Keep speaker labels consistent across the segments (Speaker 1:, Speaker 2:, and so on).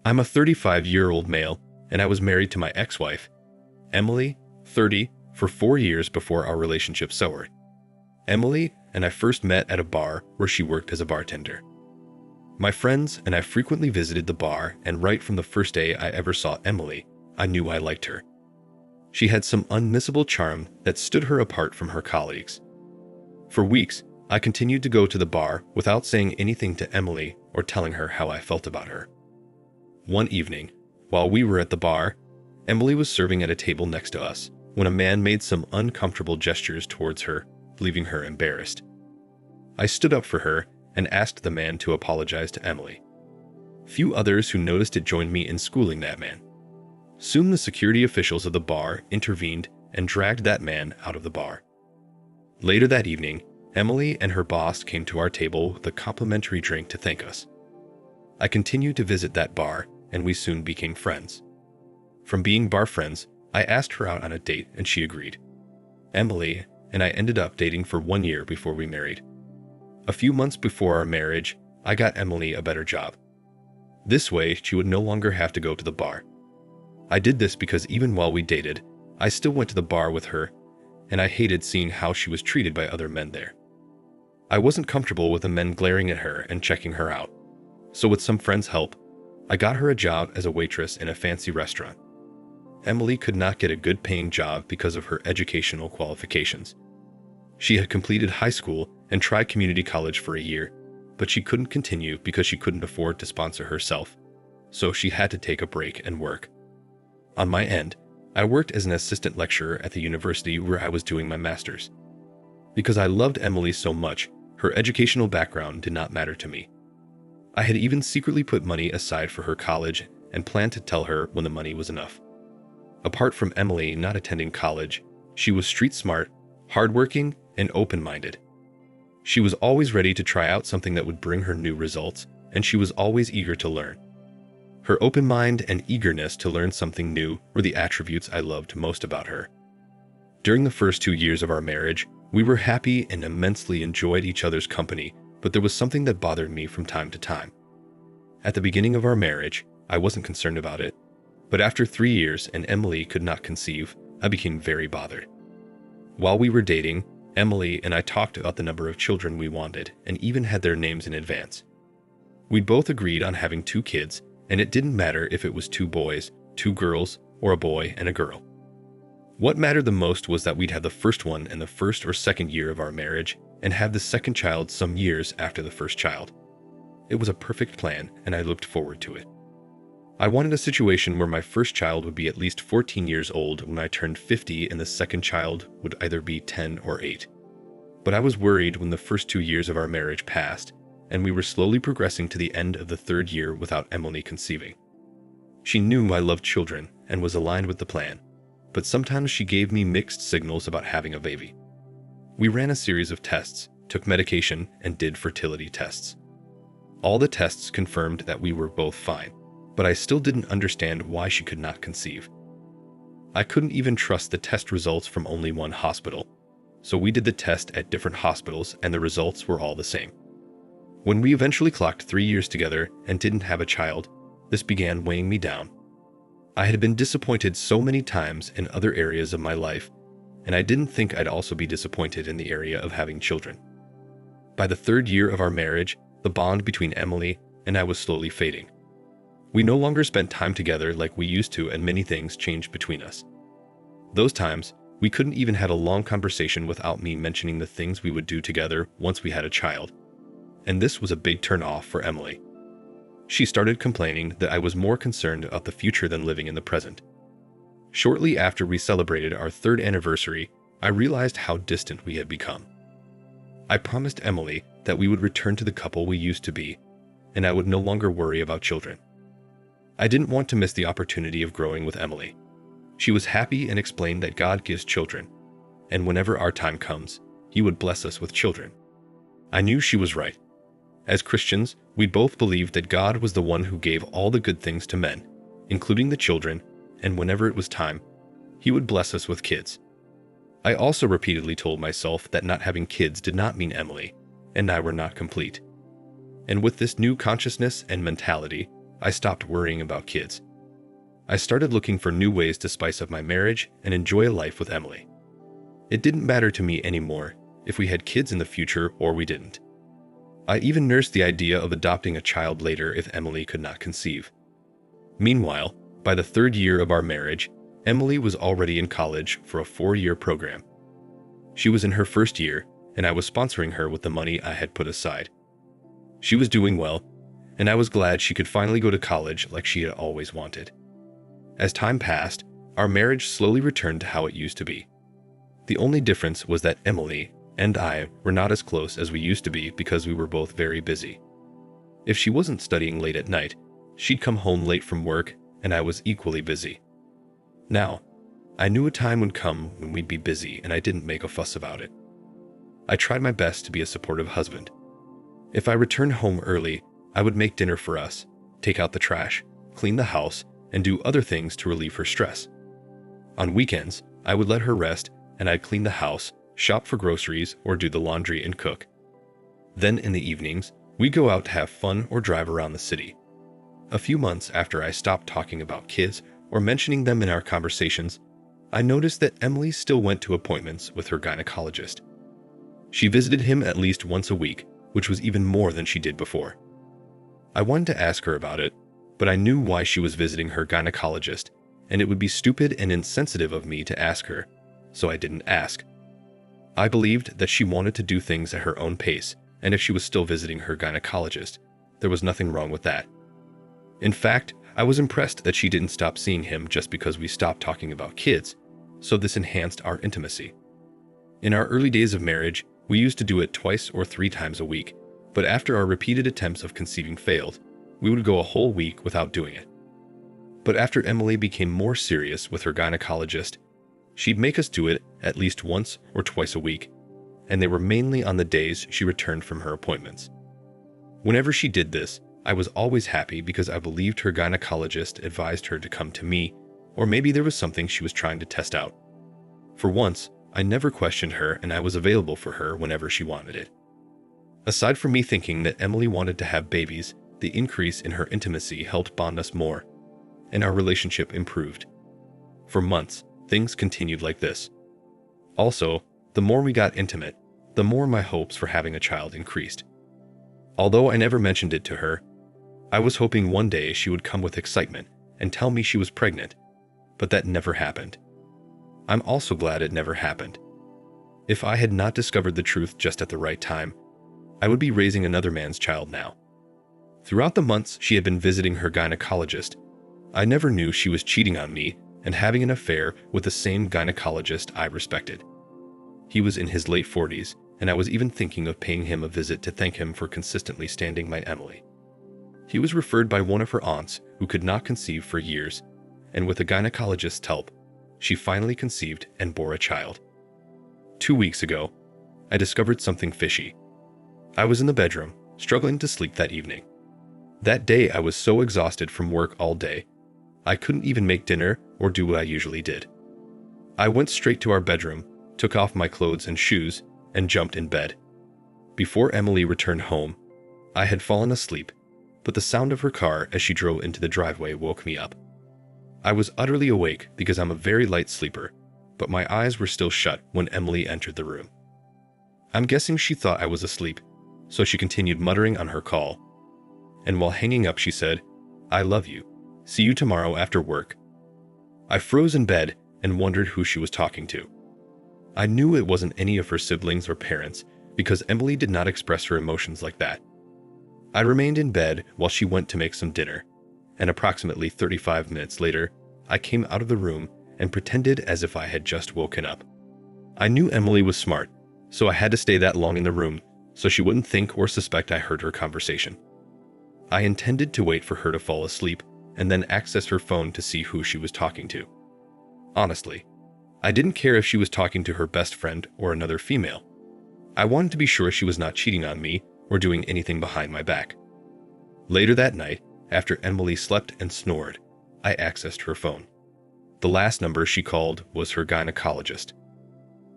Speaker 1: I'm a 35-year-old male, and I was married to my ex-wife, Emily, 30, for 4 years before our relationship soured. Emily and I first met at a bar where she worked as a bartender. My friends and I frequently visited the bar, and right from the first day I ever saw Emily, I knew I liked her. She had some unmissable charm that stood her apart from her colleagues. For weeks, I continued to go to the bar without saying anything to Emily or telling her how I felt about her. One evening, while we were at the bar, Emily was serving at a table next to us when a man made some uncomfortable gestures towards her, leaving her embarrassed. I stood up for her and asked the man to apologize to Emily. Few others who noticed it joined me in schooling that man. Soon the security officials of the bar intervened and dragged that man out of the bar. Later that evening, Emily and her boss came to our table with a complimentary drink to thank us. I continued to visit that bar, and we soon became friends. From being bar friends, I asked her out on a date and she agreed. Emily and I ended up dating for 1 year before we married. A few months before our marriage, I got Emily a better job. This way, she would no longer have to go to the bar. I did this because even while we dated, I still went to the bar with her, and I hated seeing how she was treated by other men there. I wasn't comfortable with the men glaring at her and checking her out, so with some friends' help, I got her a job as a waitress in a fancy restaurant. Emily could not get a good-paying job because of her educational qualifications. She had completed high school and tried community college for a year, but she couldn't continue because she couldn't afford to sponsor herself, so she had to take a break and work. On my end, I worked as an assistant lecturer at the university where I was doing my master's. Because I loved Emily so much, her educational background did not matter to me. I had even secretly put money aside for her college and planned to tell her when the money was enough. Apart from Emily not attending college, she was street smart, hardworking, and open-minded. She was always ready to try out something that would bring her new results, and she was always eager to learn. Her open mind and eagerness to learn something new were the attributes I loved most about her. During the first 2 years of our marriage, we were happy and immensely enjoyed each other's company, but there was something that bothered me from time to time. At the beginning of our marriage, I wasn't concerned about it, but after 3 years and Emily could not conceive, I became very bothered. While we were dating, Emily and I talked about the number of children we wanted and even had their names in advance. We'd both agreed on having 2 kids, and it didn't matter if it was 2 boys, 2 girls, or a boy and a girl. What mattered the most was that we'd have the first one in the first or second year of our marriage and have the second child some years after the first child. It was a perfect plan, and I looked forward to it. I wanted a situation where my first child would be at least 14 years old when I turned 50 and the second child would either be 10 or 8. But I was worried when the first 2 years of our marriage passed, and we were slowly progressing to the end of the 3rd year without Emily conceiving. She knew I loved children and was aligned with the plan, but sometimes she gave me mixed signals about having a baby. We ran a series of tests, took medication, and did fertility tests. All the tests confirmed that we were both fine, but I still didn't understand why she could not conceive. I couldn't even trust the test results from only one hospital, so we did the test at different hospitals and the results were all the same. When we eventually clocked 3 years together and didn't have a child, this began weighing me down. I had been disappointed so many times in other areas of my life, and I didn't think I'd also be disappointed in the area of having children. By the 3rd year of our marriage, the bond between Emily and I was slowly fading. We no longer spent time together like we used to, and many things changed between us. Those times, we couldn't even have a long conversation without me mentioning the things we would do together once we had a child. And this was a big turn off for Emily. She started complaining that I was more concerned about the future than living in the present. Shortly after we celebrated our 3rd anniversary, I realized how distant we had become. I promised Emily that we would return to the couple we used to be, and I would no longer worry about children. I didn't want to miss the opportunity of growing with Emily. She was happy and explained that God gives children, and whenever our time comes, He would bless us with children. I knew she was right. As Christians, we both believed that God was the one who gave all the good things to men, including the children, and whenever it was time, He would bless us with kids. I also repeatedly told myself that not having kids did not mean Emily and I were not complete. And with this new consciousness and mentality, I stopped worrying about kids. I started looking for new ways to spice up my marriage and enjoy a life with Emily. It didn't matter to me anymore if we had kids in the future or we didn't. I even nursed the idea of adopting a child later if Emily could not conceive. Meanwhile, by the 3rd year of our marriage, Emily was already in college for a 4-year program. She was in her 1st year, and I was sponsoring her with the money I had put aside. She was doing well, and I was glad she could finally go to college like she had always wanted. As time passed, our marriage slowly returned to how it used to be. The only difference was that Emily and I were not as close as we used to be because we were both very busy. If she wasn't studying late at night, she'd come home late from work, and I was equally busy. Now, I knew a time would come when we'd be busy, and I didn't make a fuss about it. I tried my best to be a supportive husband. If I returned home early, I would make dinner for us, take out the trash, clean the house, and do other things to relieve her stress. On weekends, I would let her rest, and I'd clean the house, shop for groceries, or do the laundry and cook. Then in the evenings, we'd go out to have fun or drive around the city. A few months after I stopped talking about kids or mentioning them in our conversations, I noticed that Emily still went to appointments with her gynecologist. She visited him at least once a week, which was even more than she did before. I wanted to ask her about it, but I knew why she was visiting her gynecologist, and it would be stupid and insensitive of me to ask her, so I didn't ask. I believed that she wanted to do things at her own pace, and if she was still visiting her gynecologist, there was nothing wrong with that. In fact, I was impressed that she didn't stop seeing him just because we stopped talking about kids, so this enhanced our intimacy. In our early days of marriage, we used to do it 2 or 3 times a week, but after our repeated attempts of conceiving failed, we would go a whole week without doing it. But after Emily became more serious with her gynecologist, she'd make us do it at least once or twice a week, and they were mainly on the days she returned from her appointments. Whenever she did this, I was always happy because I believed her gynecologist advised her to come to me, or maybe there was something she was trying to test out. For once, I never questioned her, and I was available for her whenever she wanted it. Aside from me thinking that Emily wanted to have babies, the increase in her intimacy helped bond us more, and our relationship improved. For months, things continued like this. Also, the more we got intimate, the more my hopes for having a child increased. Although I never mentioned it to her, I was hoping one day she would come with excitement and tell me she was pregnant, but that never happened. I'm also glad it never happened. If I had not discovered the truth just at the right time, I would be raising another man's child now. Throughout the months she had been visiting her gynecologist, I never knew she was cheating on me and having an affair with the same gynecologist I respected. He was in his late 40s, and I was even thinking of paying him a visit to thank him for consistently standing by Emily. He was referred by one of her aunts who could not conceive for years, and with a gynecologist's help, she finally conceived and bore a child. 2 weeks ago, I discovered something fishy. I was in the bedroom, struggling to sleep that evening. That day I was so exhausted from work all day, I couldn't even make dinner or do what I usually did. I went straight to our bedroom, took off my clothes and shoes, and jumped in bed. Before Emily returned home, I had fallen asleep, but the sound of her car as she drove into the driveway woke me up. I was utterly awake because I'm a very light sleeper, but my eyes were still shut when Emily entered the room. I'm guessing she thought I was asleep, so she continued muttering on her call. And while hanging up, she said, "I love you. See you tomorrow after work." I froze in bed and wondered who she was talking to. I knew it wasn't any of her siblings or parents because Emily did not express her emotions like that. I remained in bed while she went to make some dinner, and approximately 35 minutes later, I came out of the room and pretended as if I had just woken up. I knew Emily was smart, so I had to stay that long in the room so she wouldn't think or suspect I heard her conversation. I intended to wait for her to fall asleep and then access her phone to see who she was talking to. Honestly, I didn't care if she was talking to her best friend or another female. I wanted to be sure she was not cheating on me or doing anything behind my back. Later that night, after Emily slept and snored, I accessed her phone. The last number she called was her gynecologist.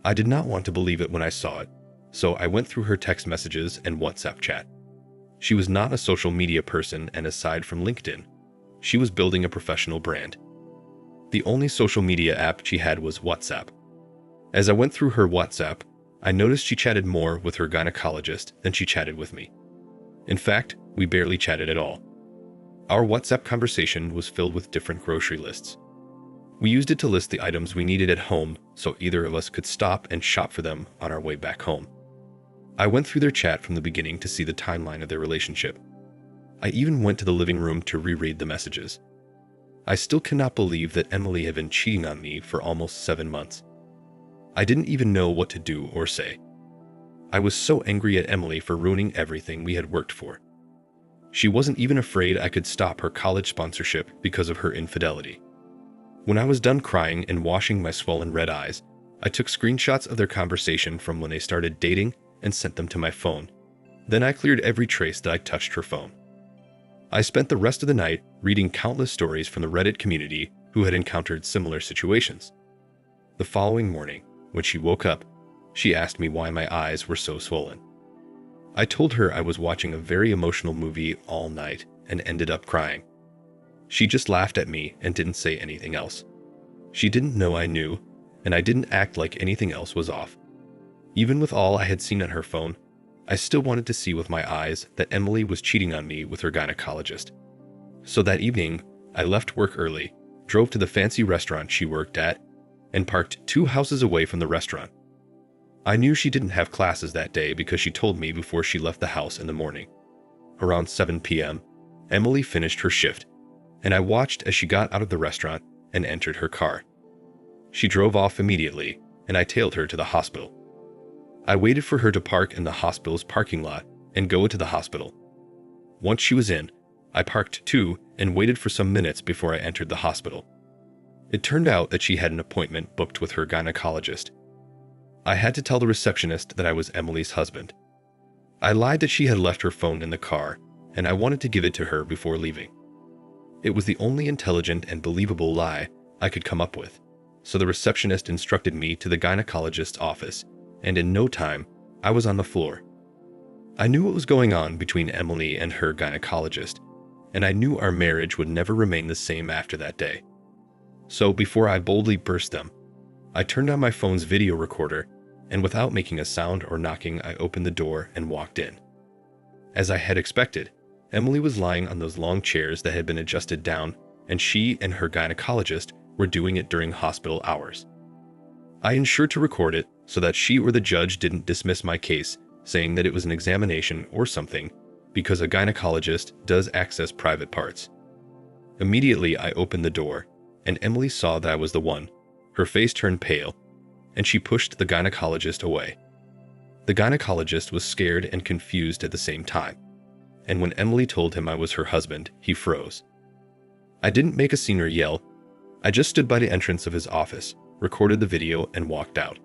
Speaker 1: I did not want to believe it when I saw it, so I went through her text messages and WhatsApp chat. She was not a social media person, and aside from LinkedIn, she was building a professional brand. The only social media app she had was WhatsApp. As I went through her WhatsApp, I noticed she chatted more with her gynecologist than she chatted with me. In fact, we barely chatted at all. Our WhatsApp conversation was filled with different grocery lists. We used it to list the items we needed at home so either of us could stop and shop for them on our way back home. I went through their chat from the beginning to see the timeline of their relationship. I even went to the living room to reread the messages. I still cannot believe that Emily had been cheating on me for almost 7 months. I didn't even know what to do or say. I was so angry at Emily for ruining everything we had worked for. She wasn't even afraid I could stop her college sponsorship because of her infidelity. When I was done crying and washing my swollen red eyes, I took screenshots of their conversation from when they started dating and sent them to my phone. Then I cleared every trace that I touched her phone. I spent the rest of the night reading countless stories from the Reddit community who had encountered similar situations. The following morning, when she woke up, she asked me why my eyes were so swollen. I told her I was watching a very emotional movie all night and ended up crying. She just laughed at me and didn't say anything else. She didn't know I knew, and I didn't act like anything else was off. Even with all I had seen on her phone, I still wanted to see with my eyes that Emily was cheating on me with her gynecologist. So that evening, I left work early, drove to the fancy restaurant she worked at, and parked 2 houses away from the restaurant. I knew she didn't have classes that day because she told me before she left the house in the morning. Around 7 p.m., Emily finished her shift, and I watched as she got out of the restaurant and entered her car. She drove off immediately, and I tailed her to the hospital. I waited for her to park in the hospital's parking lot and go into the hospital. Once she was in, I parked too and waited for some minutes before I entered the hospital. It turned out that she had an appointment booked with her gynecologist. I had to tell the receptionist that I was Emily's husband. I lied that she had left her phone in the car, and I wanted to give it to her before leaving. It was the only intelligent and believable lie I could come up with, so the receptionist instructed me to the gynecologist's office, and in no time, I was on the floor. I knew what was going on between Emily and her gynecologist, and I knew our marriage would never remain the same after that day. So before I boldly burst them, I turned on my phone's video recorder, and without making a sound or knocking, I opened the door and walked in. As I had expected, Emily was lying on those long chairs that had been adjusted down, and she and her gynecologist were doing it during hospital hours. I ensured to record it so that she or the judge didn't dismiss my case, saying that it was an examination or something, because a gynecologist does access private parts. Immediately, I opened the door, and Emily saw that I was the one. Her face turned pale, and she pushed the gynecologist away. The gynecologist was scared and confused at the same time, and when Emily told him I was her husband, he froze. I didn't make a scene or yell. I just stood by the entrance of his office, recorded the video, and walked out.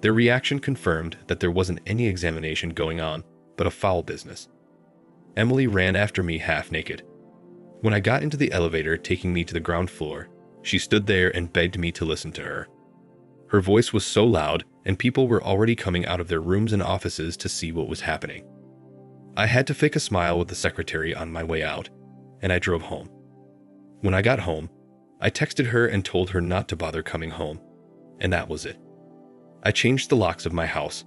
Speaker 1: Their reaction confirmed that there wasn't any examination going on, but a foul business. Emily ran after me half naked. When I got into the elevator taking me to the ground floor, she stood there and begged me to listen to her. Her voice was so loud, and people were already coming out of their rooms and offices to see what was happening. I had to fake a smile with the secretary on my way out, and I drove home. When I got home, I texted her and told her not to bother coming home, and that was it. I changed the locks of my house.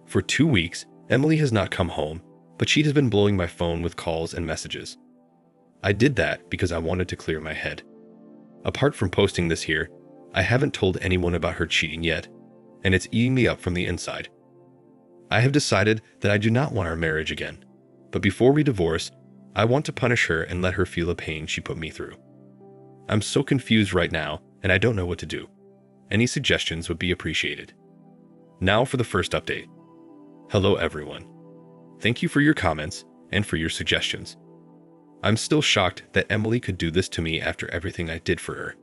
Speaker 1: For 2 weeks, Emily has not come home, but she has been blowing my phone with calls and messages. I did that because I wanted to clear my head. Apart from posting this here, I haven't told anyone about her cheating yet, and it's eating me up from the inside. I have decided that I do not want our marriage again, but before we divorce, I want to punish her and let her feel the pain she put me through. I'm so confused right now, and I don't know what to do. Any suggestions would be appreciated. Now for the first update. Hello everyone. Thank you for your comments and for your suggestions. I'm still shocked that Emily could do this to me after everything I did for her.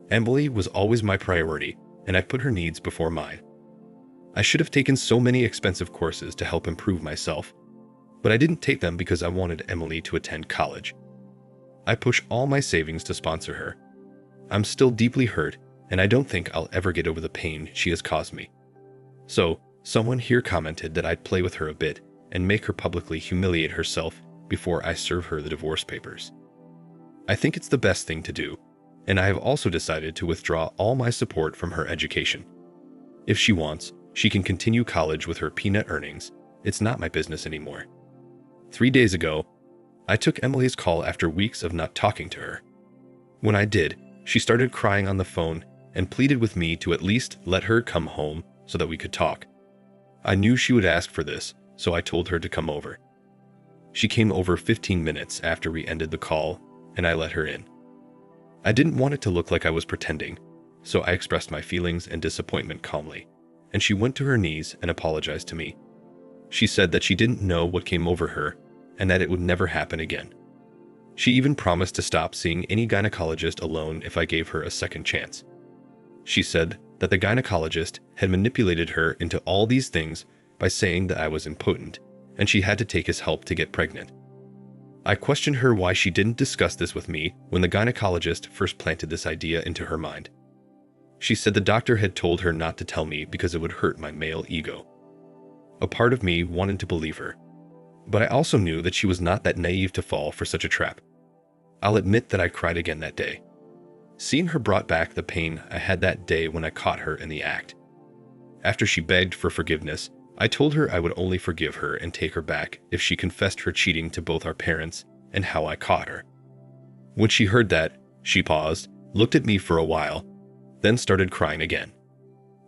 Speaker 1: Emily was always my priority, and I put her needs before mine. I should have taken so many expensive courses to help improve myself, but I didn't take them because I wanted Emily to attend college. I push all my savings to sponsor her. I'm still deeply hurt, and I don't think I'll ever get over the pain she has caused me. So, someone here commented that I'd play with her a bit and make her publicly humiliate herself before I serve her the divorce papers. I think it's the best thing to do, and I have also decided to withdraw all my support from her education. If she wants, she can continue college with her peanut earnings. It's not my business anymore. 3 days ago, I took Emily's call after weeks of not talking to her. When I did, she started crying on the phone and pleaded with me to at least let her come home so that we could talk. I knew she would ask for this, so I told her to come over. She came over 15 minutes after we ended the call, and I let her in. I didn't want it to look like I was pretending, so I expressed my feelings and disappointment calmly, and she went to her knees and apologized to me. She said that she didn't know what came over her and that it would never happen again. She even promised to stop seeing any gynecologist alone if I gave her a second chance. She said that the gynecologist had manipulated her into all these things by saying that I was impotent, and she had to take his help to get pregnant. I questioned her why she didn't discuss this with me when the gynecologist first planted this idea into her mind. She said the doctor had told her not to tell me because it would hurt my male ego. A part of me wanted to believe her, but I also knew that she was not that naive to fall for such a trap. I'll admit that I cried again that day. Seeing her brought back the pain I had that day when I caught her in the act. After she begged for forgiveness, I told her I would only forgive her and take her back if she confessed her cheating to both our parents and how I caught her. When she heard that, she paused, looked at me for a while, then started crying again.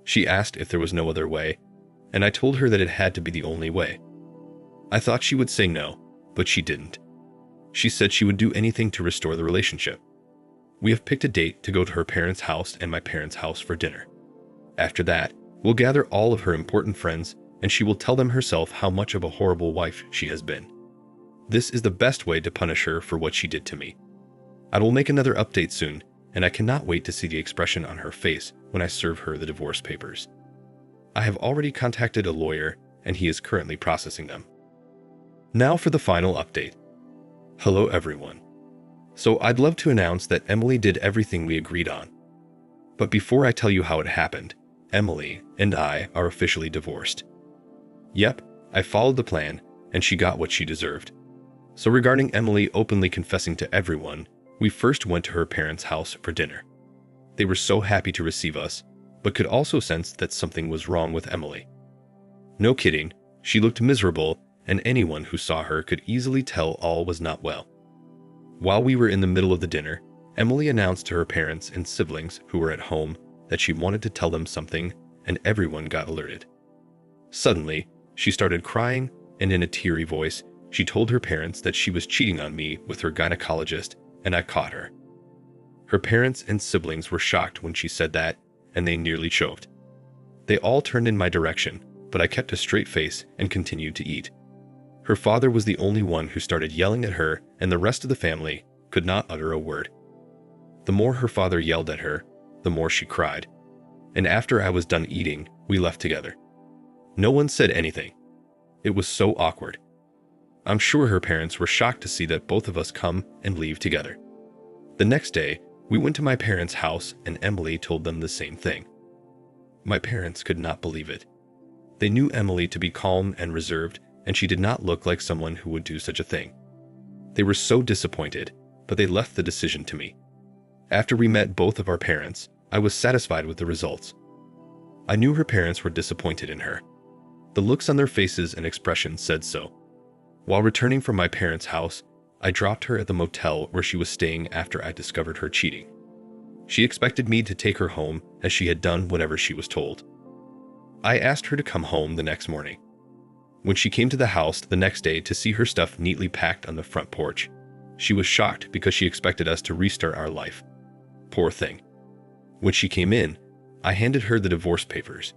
Speaker 1: She asked if there was no other way, and I told her that it had to be the only way. I thought she would say no, but she didn't. She said she would do anything to restore the relationship. We have picked a date to go to her parents' house and my parents' house for dinner. After that, we'll gather all of her important friends and she will tell them herself how much of a horrible wife she has been. This is the best way to punish her for what she did to me. I will make another update soon, and I cannot wait to see the expression on her face when I serve her the divorce papers. I have already contacted a lawyer, and he is currently processing them. Now for the final update. Hello everyone. So I'd love to announce that Emily did everything we agreed on. But before I tell you how it happened, Emily and I are officially divorced. Yep, I followed the plan, and she got what she deserved. So regarding Emily openly confessing to everyone, we first went to her parents' house for dinner. They were so happy to receive us, but could also sense that something was wrong with Emily. No kidding, she looked miserable, and anyone who saw her could easily tell all was not well. While we were in the middle of the dinner, Emily announced to her parents and siblings who were at home that she wanted to tell them something, and everyone got alerted. Suddenly, she started crying, and in a teary voice, she told her parents that she was cheating on me with her gynecologist, and I caught her. Her parents and siblings were shocked when she said that, and they nearly choked. They all turned in my direction, but I kept a straight face and continued to eat. Her father was the only one who started yelling at her, and the rest of the family could not utter a word. The more her father yelled at her, the more she cried. And after I was done eating, we left together. No one said anything. It was so awkward. I'm sure her parents were shocked to see that both of us come and leave together. The next day, we went to my parents' house and Emily told them the same thing. My parents could not believe it. They knew Emily to be calm and reserved, and she did not look like someone who would do such a thing. They were so disappointed, but they left the decision to me. After we met both of our parents, I was satisfied with the results. I knew her parents were disappointed in her. The looks on their faces and expressions said so. While returning from my parents' house, I dropped her at the motel where she was staying after I discovered her cheating. She expected me to take her home as she had done whatever she was told. I asked her to come home the next morning. When she came to the house the next day to see her stuff neatly packed on the front porch, she was shocked because she expected us to restart our life. Poor thing. When she came in, I handed her the divorce papers.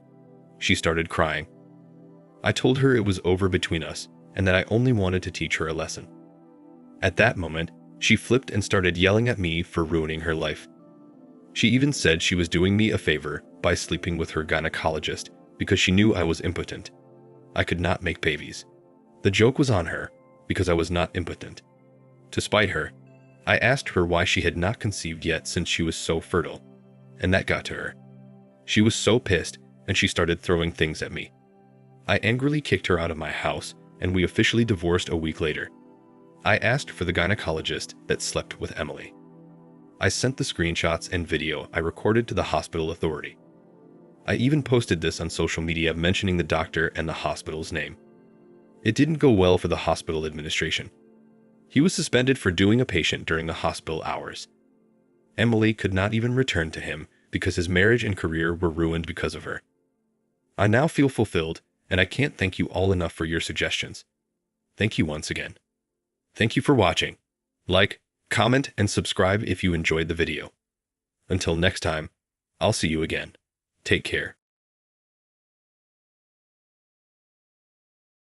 Speaker 1: She started crying. I told her it was over between us and that I only wanted to teach her a lesson. At that moment, she flipped and started yelling at me for ruining her life. She even said she was doing me a favor by sleeping with her gynecologist because she knew I was impotent. I could not make babies. The joke was on her because I was not impotent. To spite her, I asked her why she had not conceived yet since she was so fertile, and that got to her. She was so pissed and she started throwing things at me. I angrily kicked her out of my house and we officially divorced a week later. I asked for the gynecologist that slept with Emily. I sent the screenshots and video I recorded to the hospital authority. I even posted this on social media mentioning the doctor and the hospital's name. It didn't go well for the hospital administration. He was suspended for doing a patient during the hospital hours. Emily could not even return to him because his marriage and career were ruined because of her. I now feel fulfilled, and I can't thank you all enough for your suggestions. Thank you once again. Thank you for watching. Like, comment, and subscribe if you enjoyed the video. Until next time, I'll see you again. Take care.